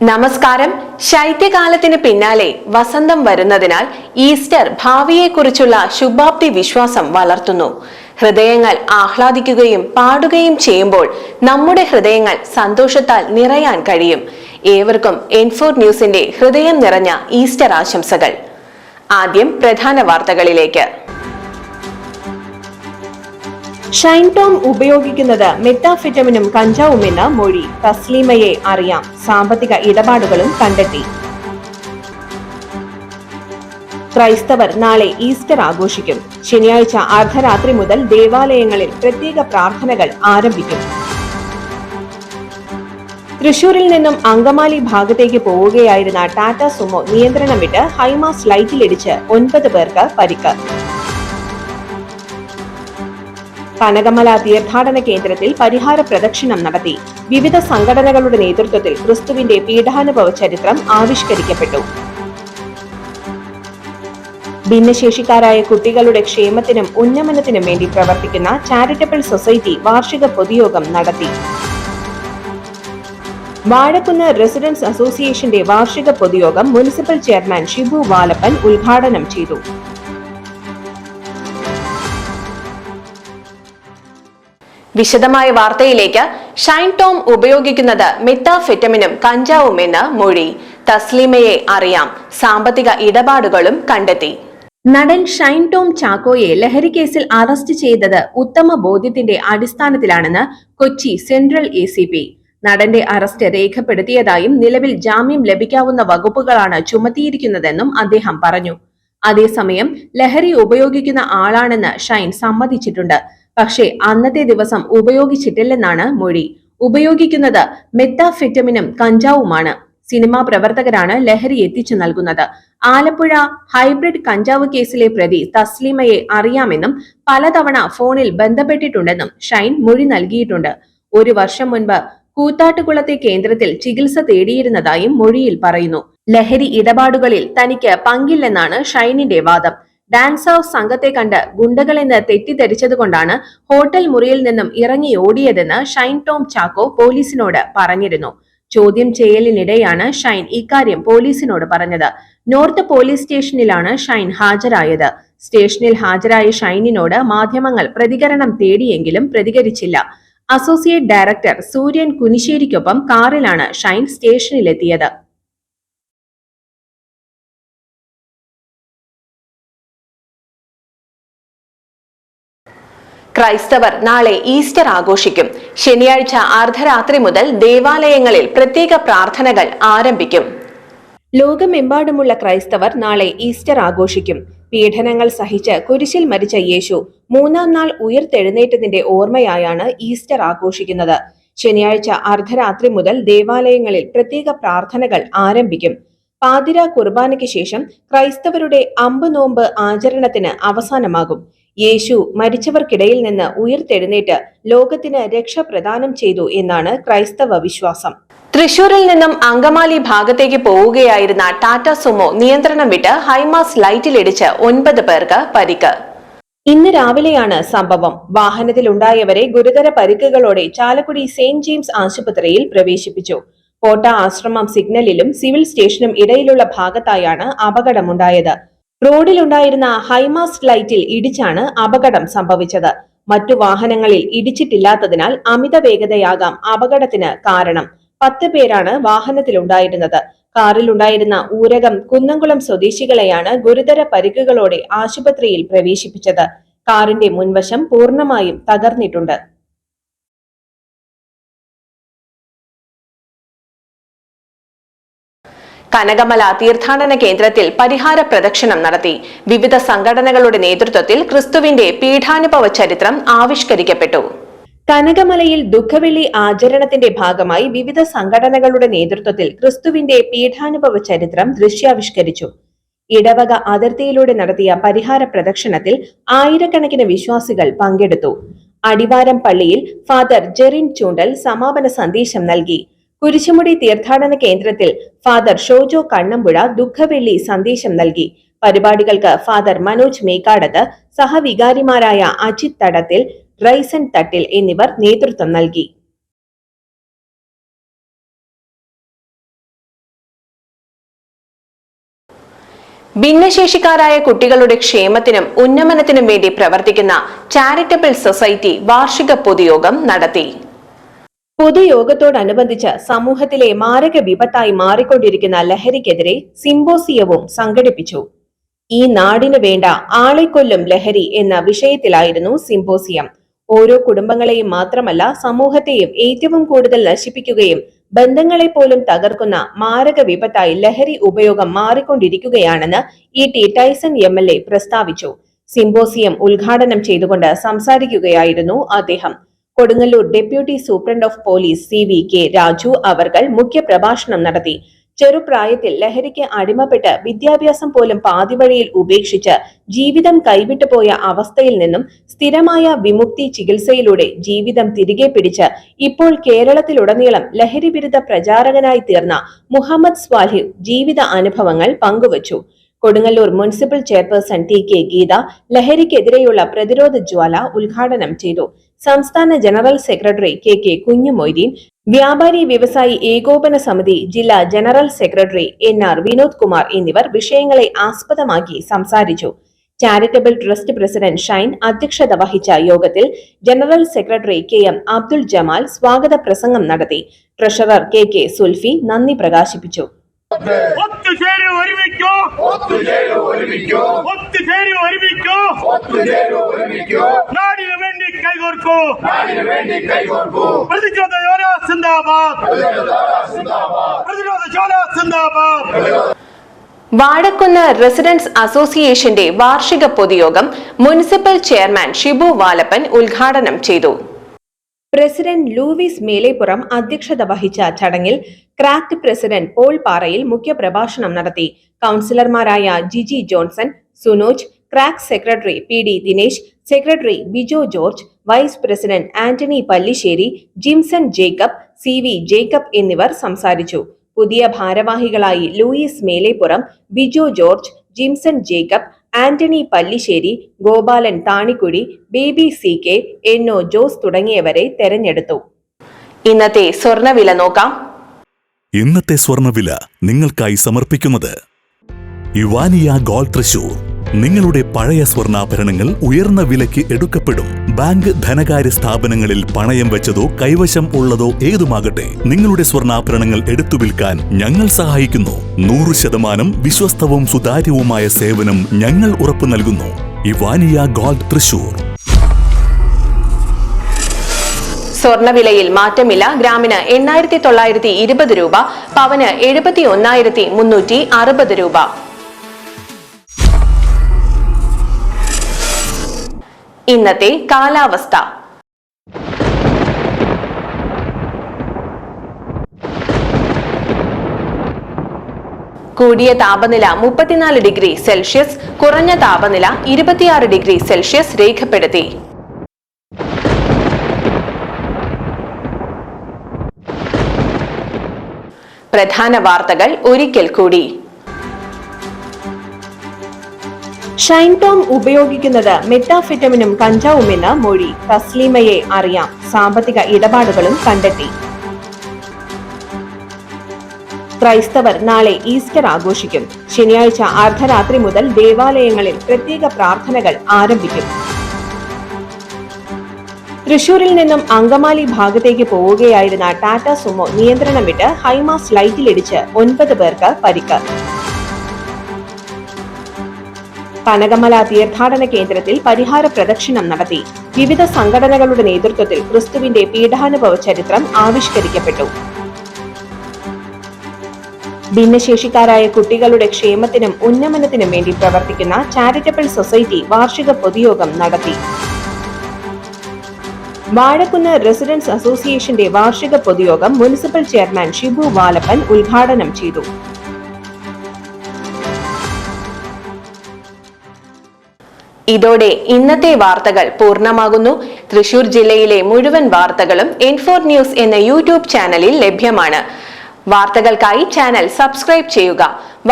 നമസ്കാരം. ശൈത്യകാലത്തിന് പിന്നാലെ വസന്തം വരുന്നതിനാൽ ഈസ്റ്റർ ഭാവിയെക്കുറിച്ചുള്ള ശുഭാപ്തി വിശ്വാസം വളർത്തുന്നു. ഹൃദയങ്ങൾ ആഹ്ലാദിക്കുകയും പാടുകയും ചെയ്യുമ്പോൾ നമ്മുടെ ഹൃദയങ്ങൾ സന്തോഷത്താൽ നിറയാൻ കഴിയും. ഏവർക്കും N4 ന്യൂസിന്റെ ഹൃദയം നിറഞ്ഞ ഈസ്റ്റർ ആശംസകൾ. ആദ്യം പ്രധാന വാർത്തകളിലേക്ക്. ഷൈൻ ടോം ഉപയോഗിക്കുന്നത് മെത്താഫെറ്റമിനും കഞ്ചാവുമെന്ന മൊഴി. തസ്ലീമയെ അറിയാം, സാമ്പത്തിക ഇടപാടുകളും കണ്ടെത്തി. ക്രൈസ്തവർ നാളെ ഈസ്റ്റർ ആഘോഷിക്കും. ശനിയാഴ്ച അർദ്ധരാത്രി മുതൽ ദേവാലയങ്ങളിൽ പ്രത്യേക പ്രാർത്ഥനകൾ ആരംഭിക്കും. തൃശൂരിൽ നിന്നും അങ്കമാലി ഭാഗത്തേക്ക് പോവുകയായിരുന്ന ടാറ്റ സുമോ നിയന്ത്രണം വിട്ട് ഹൈമാസ് ലൈറ്റിലിടിച്ച് 9 പേർക്ക് പരിക്ക്. കനകമല തീർത്ഥാടന കേന്ദ്രത്തിൽ പരിഹാര പ്രദക്ഷിണം നടത്തി. വിവിധ സംഘടനകളുടെ നേതൃത്വത്തിൽ ക്രിസ്തുവിന്റെ പീഡാനുഭവ ചരിത്രം ആവിഷ്കരിക്കപ്പെട്ടു. ഭിന്നശേഷിക്കാരായ കുട്ടികളുടെ ക്ഷേമത്തിനും ഉന്നമനത്തിനും വേണ്ടി പ്രവർത്തിക്കുന്ന ചാരിറ്റബിൾ സൊസൈറ്റി വാർഷിക പൊതുയോഗം നടത്തി. വാഴക്കുന്ന് റെസിഡൻസ് അസോസിയേഷന്റെ വാർഷിക പൊതുയോഗം മുനിസിപ്പൽ ചെയർമാൻ ഷിബു വാലപ്പൻ ഉദ്ഘാടനം ചെയ്തു. വിശദമായ വാർത്തയിലേക്ക്. ഷൈൻ ടോം ഉപയോഗിക്കുന്നത് മെത്താഫെറ്റമിനും കഞ്ചാവുമെന്ന് മൊഴി. തസ്ലീമയെ അറിയാം, സാമ്പത്തിക ഇടപാടുകളും കണ്ടെത്തി. നടൻ ഷൈൻ ടോം ചാക്കോയെ ലഹരി കേസിൽ അറസ്റ്റ് ചെയ്തത് ഉത്തമ ബോധ്യത്തിന്റെ അടിസ്ഥാനത്തിലാണെന്ന് കൊച്ചി സെൻട്രൽ ACP. നടന്റെ അറസ്റ്റ് രേഖപ്പെടുത്തിയതായും നിലവിൽ ജാമ്യം ലഭിക്കാവുന്ന വകുപ്പുകളാണ് ചുമത്തിയിരിക്കുന്നതെന്നും അദ്ദേഹം പറഞ്ഞു. അതേസമയം ലഹരി ഉപയോഗിക്കുന്ന ആളാണെന്ന് ഷൈൻ സമ്മതിച്ചിട്ടുണ്ട്. പക്ഷേ അന്നത്തെ ദിവസം ഉപയോഗിച്ചിട്ടില്ലെന്നാണ് മൊഴി. ഉപയോഗിക്കുന്നത് മെത്താഫെറ്റമിനും കഞ്ചാവുമാണ്. സിനിമാ പ്രവർത്തകരാണ് ലഹരി എത്തിച്ചു നൽകുന്നത്. ആലപ്പുഴ ഹൈബ്രിഡ് കഞ്ചാവ് കേസിലെ പ്രതി തസ്ലീമയെ അറിയാമെന്നും പലതവണ ഫോണിൽ ബന്ധപ്പെട്ടിട്ടുണ്ടെന്നും ഷൈൻ മൊഴി നൽകിയിട്ടുണ്ട്. 1 വർഷം മുൻപ് കൂത്താട്ടുകുളത്തെ കേന്ദ്രത്തിൽ ചികിത്സ തേടിയിരുന്നതായും മൊഴിയിൽ പറയുന്നു. ലഹരി ഇടപാടുകളിൽ തനിക്ക് പങ്കില്ലെന്നാണ് ഷൈനിന്റെ വാദം. ഡാൻസ് ഹൌസ് സംഘത്തെ കണ്ട് ഗുണ്ടകളെന്ന് തെറ്റിദ്ധരിച്ചതുകൊണ്ടാണ് ഹോട്ടൽ മുറിയിൽ നിന്നും ഇറങ്ങി ഓടിയതെന്ന് ഷൈൻ ടോം ചാക്കോ പോലീസിനോട് പറഞ്ഞിരുന്നു. ചോദ്യം ചെയ്യലിനിടെയാണ് ഷൈൻ ഇക്കാര്യം പോലീസിനോട് പറഞ്ഞത്. നോർത്ത് പോലീസ് സ്റ്റേഷനിലാണ് ഷൈൻ ഹാജരായത്. സ്റ്റേഷനിൽ ഹാജരായ ഷൈനിനോട് മാധ്യമങ്ങൾ പ്രതികരണം തേടിയെങ്കിലും പ്രതികരിച്ചില്ല. അസോസിയേറ്റ് ഡയറക്ടർ സൂര്യൻ കുനിശ്ശേരിക്കൊപ്പം കാറിലാണ് ഷൈൻ സ്റ്റേഷനിലെത്തിയത്. ക്രൈസ്തവർ നാളെ ഈസ്റ്റർ ആഘോഷിക്കും. ശനിയാഴ്ച അർദ്ധരാത്രി മുതൽ ദേവാലയങ്ങളിൽ പ്രത്യേക പ്രാർത്ഥനകൾ ആരംഭിക്കും. ലോകമെമ്പാടുമുള്ള ക്രൈസ്തവർ നാളെ ഈസ്റ്റർ ആഘോഷിക്കും. പീഡനങ്ങൾ സഹിച്ച് കുരിശിൽ മരിച്ച യേശു 3-ാം നാൾ ഉയർത്തെഴുന്നേറ്റതിന്റെ ഓർമ്മയായാണ് ഈസ്റ്റർ ആഘോഷിക്കുന്നത്. ശനിയാഴ്ച അർദ്ധരാത്രി മുതൽ ദേവാലയങ്ങളിൽ പ്രത്യേക പ്രാർത്ഥനകൾ ആരംഭിക്കും. പാതിര കുർബാനയ്ക്ക് ശേഷം ക്രൈസ്തവരുടെ അമ്പ് നോമ്പ് ആചരണത്തിന് അവസാനമാകും. യേശു മരിച്ചവർക്കിടയിൽ നിന്ന് ഉയർത്തെഴുന്നേറ്റ് ലോകത്തിന് രക്ഷ പ്രദാനം ചെയ്തു എന്നാണ് ക്രൈസ്തവ വിശ്വാസം. തൃശൂരിൽ നിന്നും അങ്കമാലി ഭാഗത്തേക്ക് പോവുകയായിരുന്ന ടാറ്റ സുമോ നിയന്ത്രണം വിട്ട് ഹൈമാസ് ലൈറ്റിലിടിച്ച് 9 പേർക്ക് പരിക്ക്. ഇന്ന് രാവിലെയാണ് സംഭവം. വാഹനത്തിലുണ്ടായവരെ ഗുരുതര പരിക്കുകളോടെ ചാലക്കുടി സെന്റ് ജെയിംസ് ആശുപത്രിയിൽ പ്രവേശിപ്പിച്ചു. കോട്ട ആശ്രമം സിഗ്നലിലും സിവിൽ സ്റ്റേഷനും ഇടയിലുള്ള ഭാഗത്തായാണ് അപകടമുണ്ടായത്. റോഡിലുണ്ടായിരുന്ന ഹൈമാസ്റ്റ് ലൈറ്റിൽ ഇടിച്ചാണ് അപകടം സംഭവിച്ചത്. മറ്റു വാഹനങ്ങളിൽ ഇടിച്ചിട്ടില്ലാത്തതിനാൽ അമിത വേഗതയാകാം അപകടത്തിന് കാരണം. 10 പേരാണ് വാഹനത്തിലുണ്ടായിരുന്നത്. കാറിലുണ്ടായിരുന്ന ഊരകം കുന്നംകുളം സ്വദേശികളെയാണ് ഗുരുതര പരിക്കുകളോടെ ആശുപത്രിയിൽ പ്രവേശിപ്പിച്ചത്. കാറിന്റെ മുൻവശം പൂർണ്ണമായും തകർന്നിട്ടുണ്ട്. കനകമല തീർത്ഥാടന കേന്ദ്രത്തിൽ പരിഹാര പ്രദക്ഷിണം നടത്തി. വിവിധ സംഘടനകളുടെ നേതൃത്വത്തിൽ ക്രിസ്തുവിന്റെ പീഡാനുഭവ ചരിത്രം ആവിഷ്കരിക്കപ്പെട്ടു. കനകമലയിൽ ദുഃഖവെള്ളി ആചരണത്തിന്റെ ഭാഗമായി വിവിധ സംഘടനകളുടെ നേതൃത്വത്തിൽ ക്രിസ്തുവിന്റെ പീഡാനുഭവ ചരിത്രം ദൃശ്യാവിഷ്കരിച്ചു. ഇടവക അതിർത്തിയിലൂടെ നടത്തിയ പരിഹാര പ്രദക്ഷിണത്തിൽ ആയിരക്കണക്കിന് വിശ്വാസികൾ പങ്കെടുത്തു. അടിവാരം പള്ളിയിൽ ഫാദർ ജെറിൻ ചൂണ്ടൽ സമാപന സന്ദേശം നൽകി. കുരിശുമുടി തീർത്ഥാടന കേന്ദ്രത്തിൽ ഫാദർ ഷോജോ കണ്ണമ്പുഴ ദുഃഖവെള്ളി സന്ദേശം നൽകി. പരിപാടികൾക്ക് ഫാദർ മനോജ് മേക്കാടത്ത്, സഹവികാരിമാരായ അജിത് തടത്തിൽ, റൈസൻ തട്ടിൽ എന്നിവർ നേതൃത്വം നൽകി. ഭിന്നശേഷിക്കാരായ കുട്ടികളുടെ ക്ഷേമത്തിനും ഉന്നമനത്തിനും വേണ്ടി പ്രവർത്തിക്കുന്ന ചാരിറ്റബിൾ സൊസൈറ്റി വാർഷിക പൊതുയോഗം നടത്തി. പൊതുയോഗത്തോടനുബന്ധിച്ച് സമൂഹത്തിലെ മാരക വിപത്തായി മാറിക്കൊണ്ടിരിക്കുന്ന ലഹരിക്കെതിരെ സിംപോസിയവും സംഘടിപ്പിച്ചു. ഈ നാടിന് വേണ്ട ആളെക്കൊല്ലും ലഹരി എന്ന വിഷയത്തിലായിരുന്നു സിംപോസിയം. ഓരോ കുടുംബങ്ങളെയും മാത്രമല്ല സമൂഹത്തെയും ഏറ്റവും കൂടുതൽ നശിപ്പിക്കുകയും ബന്ധങ്ങളെ പോലും തകർക്കുന്ന മാരക വിപത്തായി ലഹരി ഉപയോഗം മാറിക്കൊണ്ടിരിക്കുകയാണെന്ന് ഇ.ടി. ടൈസൺ MLA പ്രസ്താവിച്ചു. സിംപോസിയം ഉദ്ഘാടനം ചെയ്തുകൊണ്ട് സംസാരിക്കുകയായിരുന്നു അദ്ദേഹം. Kodungallur deputy superintendent of police CVK Raju അവർകൾ മുഖ്യപ്രഭാഷണം നടത്തി. ചെറുപ്രായത്തിൽ ലഹരിക്ക് അടിമപ്പെട്ട് വിദ്യാഭ്യാസം പോലും പാതിവഴിയിൽ ഉപേക്ഷിച്ച് ജീവിതം കൈവിട്ടുപോയ അവസ്ഥയിൽ നിന്നും സ്ഥിരമായ വിമുക്തി ചികിത്സയിലൂടെ ജീവിതം തിരികെ പിടിച്ച് ഇപ്പോൾ കേരളത്തിലുടനീളം ലഹരി വിരുദ്ധ പ്രചാരകനായി തീർന്ന മുഹമ്മദ് സ്വാലിഹ് ജീവിത അനുഭവങ്ങൾ പങ്കുവച്ചു. Kodungallur municipal chairperson TK Geetha ലഹരിക്കെതിരെയുള്ള പ്രതിരോധ ജ്വാല ഉദ്ഘാടനം ചെയ്തു. സംസ്ഥാന ജനറൽ സെക്രട്ടറി KK കുഞ്ഞുമൊയ്തീൻ, വ്യാപാരി വ്യവസായി ഏകോപന സമിതി ജില്ലാ general secretary NR Vinod Kumar എന്നിവർ വിഷയങ്ങളെ ആസ്പദമാക്കി സംസാരിച്ചു. ചാരിറ്റബിൾ ട്രസ്റ്റ് പ്രസിഡന്റ് ഷൈൻ അധ്യക്ഷത വഹിച്ച യോഗത്തിൽ general secretary KM Abdul Jamal സ്വാഗത പ്രസംഗം നടത്തി. ട്രഷറർ KK സുൽഫി നന്ദി പ്രകാശിപ്പിച്ചു. വാഴക്കുന്ന് റെസിഡൻസ് അസോസിയേഷന്റെ വാർഷിക പൊതുയോഗം മുനിസിപ്പൽ ചെയർമാൻ ഷിബു വാലപ്പൻ ഉദ്ഘാടനം ചെയ്തു. പ്രസിഡന്റ് ലൂവിസ് മേലേപ്പുറം അധ്യക്ഷത വഹിച്ച ചടങ്ങിൽ ക്രാക്ട് പ്രസിഡന്റ് പോൾ പാറയിൽ മുഖ്യപ്രഭാഷണം നടത്തി. കൌൺസിലർമാരായ ജിജി ജോൺസൺ, സുനോജ്, ക്രാക്ക് secretary PD Dinesh, secretary Bijo George, vice president Antony Pallissery, Jimson Jacob, CV Jacob എന്നിവർ സംസാരിച്ചു. പുതിയ ഭാരവാഹികളായി ലൂയിസ് മേലേപ്പുറം, ബിജോ ജോർജ്, ജിംസൺ ജേക്കബ്, ആന്റണി പല്ലിശ്ശേരി, ഗോപാലൻ താണിക്കുടി, ബേബി CK, എന്നോ ജോസ് തുടങ്ങിയവരെ തെരഞ്ഞെടുത്തു. ഇന്നത്തെ സ്വർണ്ണവില നോക്കാം. ഇന്നത്തെ സ്വർണ്ണവില നിങ്ങൾക്കായി സമർപ്പിക്കുന്നത് ഇവാനിയ ഗോൾഡ് തൃശൂർ. നിങ്ങളുടെ പഴയ സ്വർണ്ണാഭരണങ്ങൾ ഉയർന്ന വിലയ്ക്ക് എടുക്കപ്പെടും. ബാങ്ക്, ധനകാര്യ സ്ഥാപനങ്ങളിൽ പണയം വെച്ചതോ കൈവശം ഉള്ളതോ ഏതുമാകട്ടെ, നിങ്ങളുടെ സ്വർണ്ണാഭരണങ്ങൾ എടുത്തു വിൽക്കാൻ ഞങ്ങൾ സഹായിക്കുന്നു. 100% വിശ്വസ്തവും സുതാര്യവുമായ സേവനം ഞങ്ങൾ ഉറപ്പു നൽകുന്നു. ഇവാനിയ ഗോൾഡ് തൃശൂർ. സ്വർണ്ണവിലയിൽ മാറ്റമില്ല. ഗ്രാമിന് 8,920 രൂപ, പവന് 71,360 രൂപ. ഇന്നത്തെ കാലാവസ്ഥ. കൂടിയ താപനില 34 ഡിഗ്രി സെൽഷ്യസ്, കുറഞ്ഞ താപനില 26 ഡിഗ്രി സെൽഷ്യസ് രേഖപ്പെടുത്തി. പ്രധാന വാർത്തകൾ ഒരിക്കൽ കൂടി. ഷൈൻ ടോം ഉപയോഗിക്കുന്നത് മെറ്റാഫെറ്റമിനും കഞ്ചാവുമെന്ന് മൊഴി. തസ്ലീമയെ അറിയാം, സാമ്പത്തിക ഇടപാടുകളും കണ്ടെത്തി. ക്രൈസ്തവർ നാളെ ഈസ്റ്റർ ആഘോഷിക്കും. ശനിയാഴ്ച അർദ്ധരാത്രി മുതൽ ദേവാലയങ്ങളിൽ പ്രത്യേക പ്രാർത്ഥനകൾ ആരംഭിക്കും. തൃശൂരിൽ നിന്നും അങ്കമാലി ഭാഗത്തേക്ക് പോവുകയായിരുന്ന ടാറ്റ സുമോ നിയന്ത്രണം വിട്ട് ഹൈമാസ് ലൈറ്റിലിടിച്ച് 9 പേർക്ക് പരിക്ക്. കനകമല തീർത്ഥാടന കേന്ദ്രത്തിൽ പരിഹാര പ്രദക്ഷിണം നടത്തി. വിവിധ സംഘടനകളുടെ നേതൃത്വത്തിൽ ക്രിസ്തുവിന്റെ പീഡാനുഭവ ചരിത്രം ആവിഷ്കരിക്കപ്പെട്ടു. ഭിന്നശേഷിക്കാരായ കുട്ടികളുടെ ക്ഷേമത്തിനും ഉന്നമനത്തിനും വേണ്ടി പ്രവർത്തിക്കുന്ന ചാരിറ്റബിൾ സൊസൈറ്റി വാർഷിക പൊതുയോഗം നടത്തി. വാഴക്കുന്ന് റെസിഡൻസ് അസോസിയേഷന്റെ വാർഷിക പൊതുയോഗം മുനിസിപ്പൽ ചെയർമാൻ ഷിബു വാലപ്പൻ ഉദ്ഘാടനം ചെയ്തു. ഇതോടെ ഇന്നത്തെ വാർത്തകൾ പൂർണ്ണമാകുന്നു. തൃശൂർ ജില്ലയിലെ മുഴുവൻ വാർത്തകളും N4 ന്യൂസ് എന്ന യൂട്യൂബ് ചാനലിൽ ലഭ്യമാണ്. വാർത്തകൾക്കായി ചാനൽ സബ്സ്ക്രൈബ് ചെയ്യുക.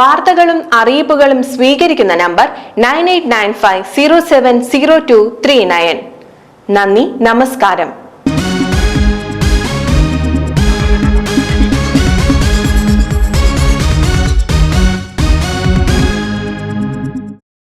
വാർത്തകളും അറിയിപ്പുകളും സ്വീകരിക്കുന്ന നമ്പർ 9895070239. നന്ദി, നമസ്കാരം.